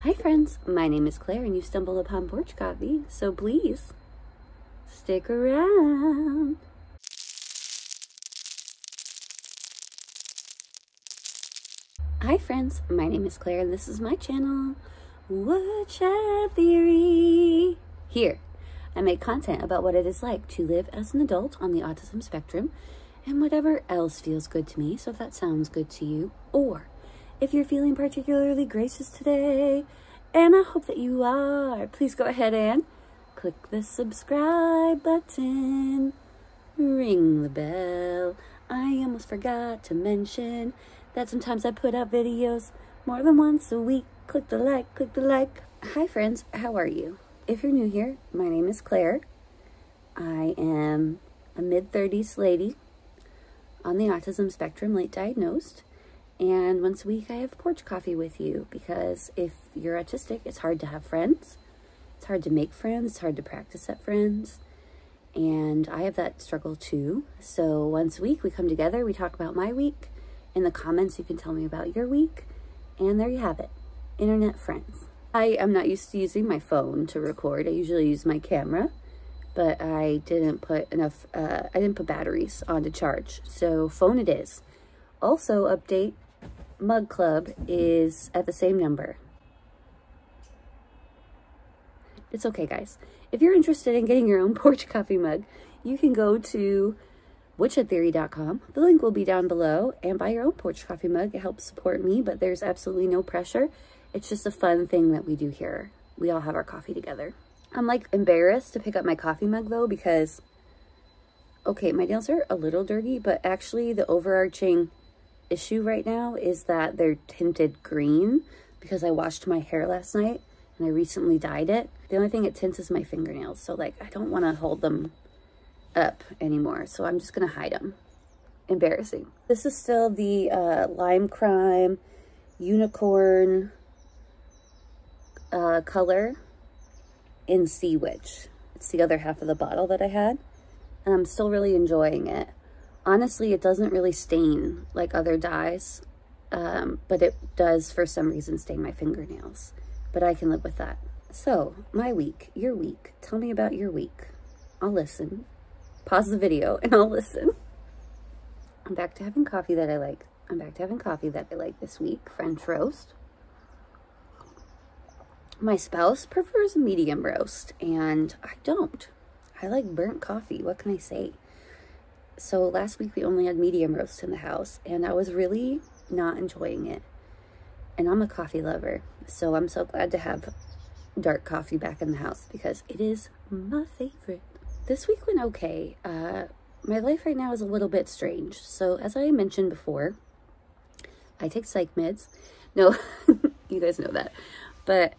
Hi friends, my name is Claire and you stumbled upon Porch Coffee, so please stick around. Hi friends, my name is Claire and this is my channel, What's Your Theory? Here, I make content about what it is like to live as an adult on the autism spectrum and whatever else feels good to me, so if that sounds good to you, or if you're feeling particularly gracious today, and I hope that you are, please go ahead and click the subscribe button, ring the bell. I almost forgot to mention that sometimes I put out videos more than once a week. Click the like, click the like. Hi friends, how are you? If you're new here, my name is Claire. I am a mid-30s lady on the autism spectrum, late diagnosed. And once a week I have porch coffee with you because if you're autistic, it's hard to have friends. It's hard to make friends. It's hard to practice at friends. And I have that struggle too. So once a week we come together, we talk about my week. In the comments, you can tell me about your week. And there you have it. Internet friends. I am not used to using my phone to record. I usually use my camera, but I didn't put enough, I didn't put batteries on to charge. So phone it is. Also update, Mug Club is at the same number. It's okay, guys. If you're interested in getting your own porch coffee mug, you can go to whatchatheory.com. The link will be down below and buy your own porch coffee mug. It helps support me, but there's absolutely no pressure. It's just a fun thing that we do here. We all have our coffee together. I'm like embarrassed to pick up my coffee mug though, because, okay, my nails are a little dirty, but actually the overarching issue right now is that they're tinted green because I washed my hair last night and I recently dyed it. The only thing it tints is my fingernails. So like, I don't want to hold them up anymore. So I'm just going to hide them. Embarrassing. This is still the Lime Crime Unicorn color in Sea Witch. It's the other half of the bottle that I had. And I'm still really enjoying it. Honestly, it doesn't really stain like other dyes, but it does for some reason stain my fingernails. But I can live with that. So, my week, your week. Tell me about your week. I'll listen. Pause the video and I'll listen. I'm back to having coffee that I like. I'm back to having coffee that I like this week. French roast. My spouse prefers medium roast, and I don't. I like burnt coffee. What can I say? So last week we only had medium roast in the house, and I was really not enjoying it. And I'm a coffee lover, so I'm so glad to have dark coffee back in the house because it is my favorite. This week went okay. My life right now is a little bit strange. So as I mentioned before, I take psych meds. No, you guys know that. But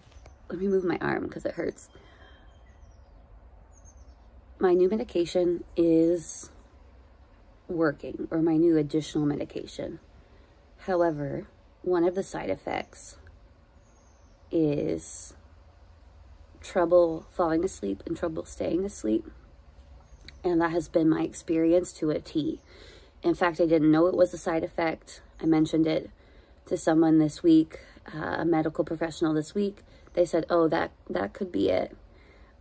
let me move my arm because it hurts. My new medication is working, or my new additional medication. However, one of the side effects is trouble falling asleep and trouble staying asleep. And that has been my experience to a T. In fact, I didn't know it was a side effect. I mentioned it to someone this week, a medical professional this week. They said, oh, that could be it.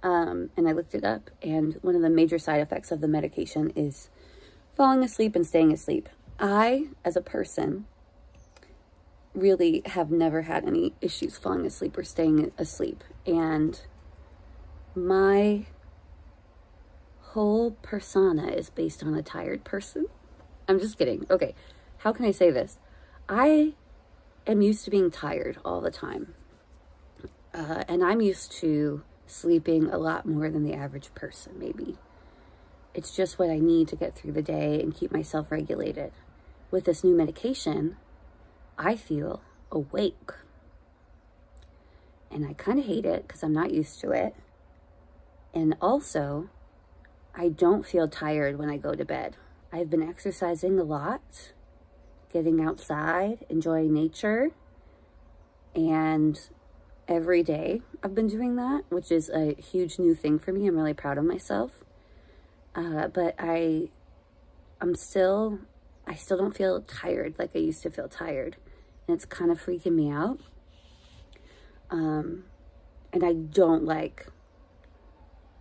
And I looked it up, and one of the major side effects of the medication is falling asleep and staying asleep. I, as a person, really have never had any issues falling asleep or staying asleep. And my whole persona is based on a tired person. I'm just kidding. Okay, how can I say this? I am used to being tired all the time. And I'm used to sleeping a lot more than the average person, maybe. It's just what I need to get through the day and keep myself regulated. With this new medication, I feel awake. And I kind of hate it because I'm not used to it. And also, I don't feel tired when I go to bed. I've been exercising a lot, getting outside, enjoying nature, and every day I've been doing that, which is a huge new thing for me. I'm really proud of myself. But I still don't feel tired like I used to feel tired. And it's kind of freaking me out. And I don't like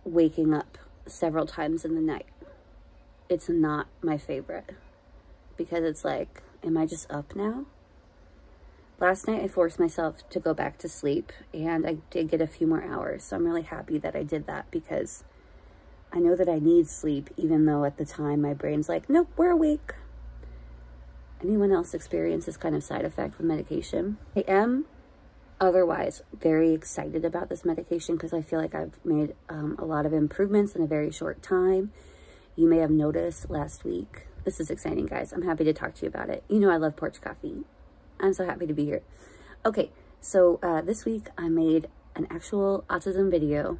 waking up several times in the night. It's not my favorite, because it's like, am I just up now? Last night I forced myself to go back to sleep, and I did get a few more hours. So I'm really happy that I did that, because I know that I need sleep, even though at the time my brain's like, nope, we're awake. Anyone else experience this kind of side effect with medication? I am otherwise very excited about this medication, because I feel like I've made a lot of improvements in a very short time. You may have noticed last week. This is exciting, guys. I'm happy to talk to you about it. You know I love Porch Coffee. I'm so happy to be here. Okay, so this week I made an actual autism video,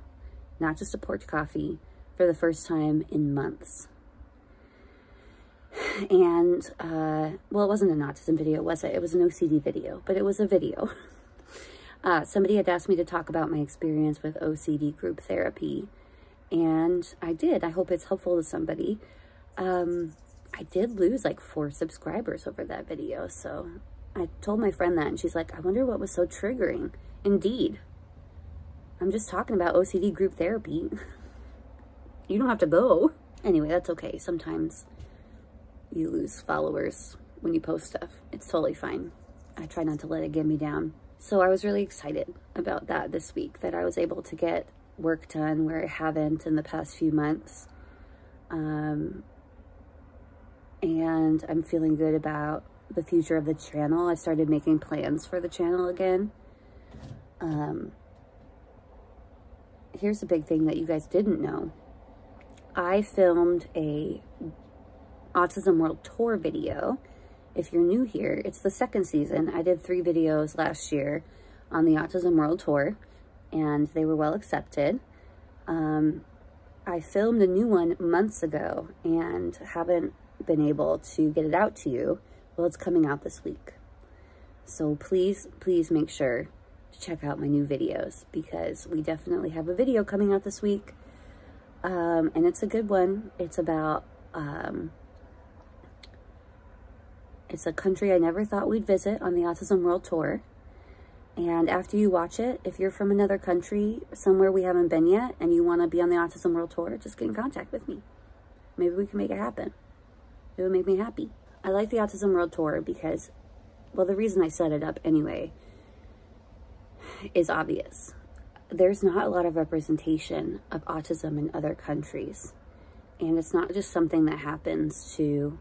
not just a Porch Coffee, for the first time in months. And, well, it wasn't an autism video, was it? It was an OCD video, but it was a video. Somebody had asked me to talk about my experience with OCD group therapy, and I did. I hope it's helpful to somebody. I did lose like 4 subscribers over that video, so I told my friend that, and she's like, I wonder what was so triggering. Indeed. I'm just talking about OCD group therapy. You don't have to go. Anyway, that's okay. Sometimes you lose followers when you post stuff. It's totally fine. I try not to let it get me down. So I was really excited about that this week, that I was able to get work done where I haven't in the past few months. And I'm feeling good about the future of the channel. I started making plans for the channel again. Here's a big thing that you guys didn't know. I filmed a Autism World Tour video. If you're new here, it's the 2nd season. I did 3 videos last year on the Autism World Tour, and they were well accepted. I filmed a new one months ago and haven't been able to get it out to you. Well, it's coming out this week. So please, please make sure to check out my new videos, because we definitely have a video coming out this week. And it's a good one. It's about, it's a country I never thought we'd visit on the Autism World Tour. And after you watch it, if you're from another country, somewhere we haven't been yet, and you want to be on the Autism World Tour, just get in contact with me. Maybe we can make it happen. It would make me happy. I like the Autism World Tour because, well, the reason I set it up anyway is obvious. There's not a lot of representation of autism in other countries. And it's not just something that happens to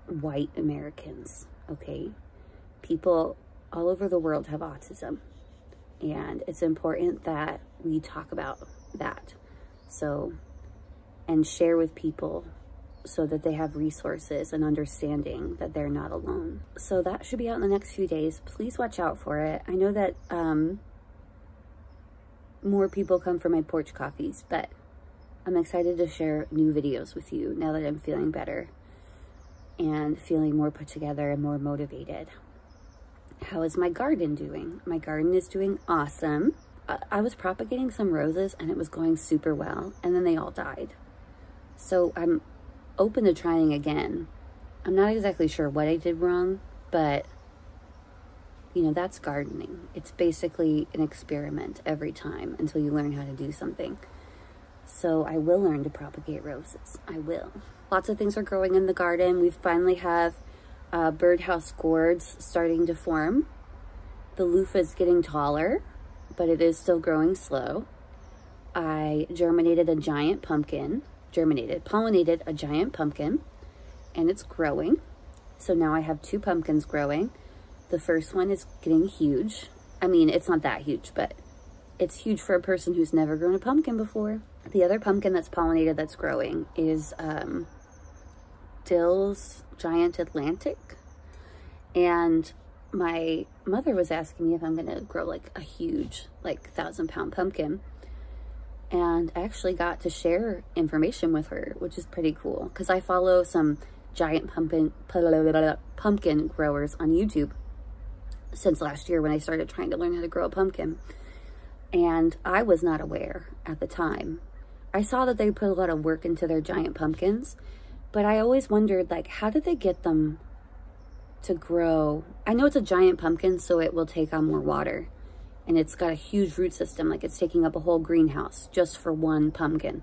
white Americans, okay? People all over the world have autism, and it's important that we talk about that. So, and share with people so that they have resources and understanding that they're not alone. So that should be out in the next few days. Please watch out for it. I know that more people come for my Porch Coffees, but I'm excited to share new videos with you now that I'm feeling better and feeling more put together and more motivated. How is my garden doing? My garden is doing awesome. I was propagating some roses and it was going super well, and then they all died. So I'm open to trying again. I'm not exactly sure what I did wrong, but you know, that's gardening. It's basically an experiment every time until you learn how to do something. So I will learn to propagate roses. I will. Lots of things are growing in the garden. We finally have birdhouse gourds starting to form. The loofah is getting taller, but it is still growing slow. I pollinated a giant pumpkin, and it's growing. So now I have 2 pumpkins growing. The first one is getting huge. I mean, it's not that huge, but it's huge for a person who's never grown a pumpkin before. The other pumpkin that's pollinated that's growing is Dill's Giant Atlantic. And my mother was asking me if I'm gonna grow like a huge, like 1,000-pound pumpkin. And I actually got to share information with her, which is pretty cool, because I follow some giant pumpkin growers on YouTube since last year when I started trying to learn how to grow a pumpkin. And I was not aware at the time. I saw that they put a lot of work into their giant pumpkins, but I always wondered, like, how did they get them to grow? I know it's a giant pumpkin, so it will take on more water. and it's got a huge root system, like it's taking up a whole greenhouse just for one pumpkin.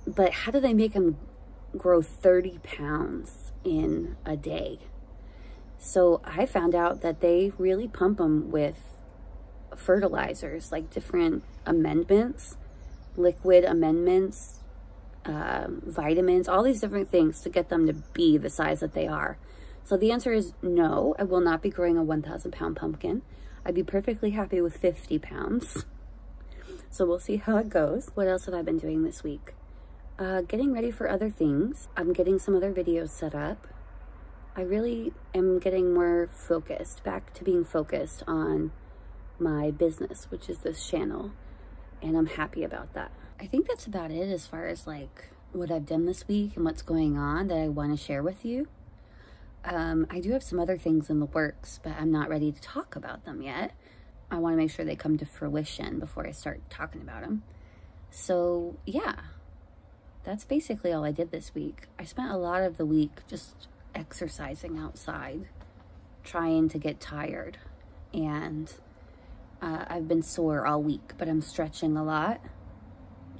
But how do they make them grow 30 pounds in a day? So I found out that they really pump them with fertilizers, like different amendments, liquid amendments, vitamins, all these different things to get them to be the size that they are. So the answer is no, I will not be growing a 1,000 pound pumpkin. I'd be perfectly happy with 50 pounds. So we'll see how it goes. What else have I been doing this week? Getting ready for other things. I'm getting some other videos set up. I really am getting more focused, back to being focused on my business, which is this channel. And I'm happy about that. I think that's about it as far as like what I've done this week and what's going on that I want to share with you. I do have some other things in the works, but I'm not ready to talk about them yet. I want to make sure they come to fruition before I start talking about them. So yeah, that's basically all I did this week. I spent a lot of the week just exercising outside, trying to get tired, and I've been sore all week, but I'm stretching a lot,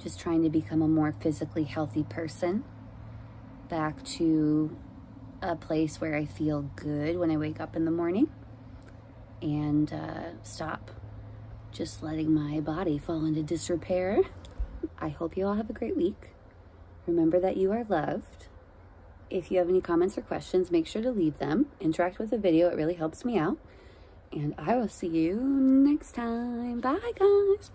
just trying to become a more physically healthy person, back to a place where I feel good when I wake up in the morning, and stop just letting my body fall into disrepair. I hope you all have a great week. Remember that you are loved. If you have any comments or questions, make sure to leave them. Interact with the video, it really helps me out. And I will see you next time. Bye, guys.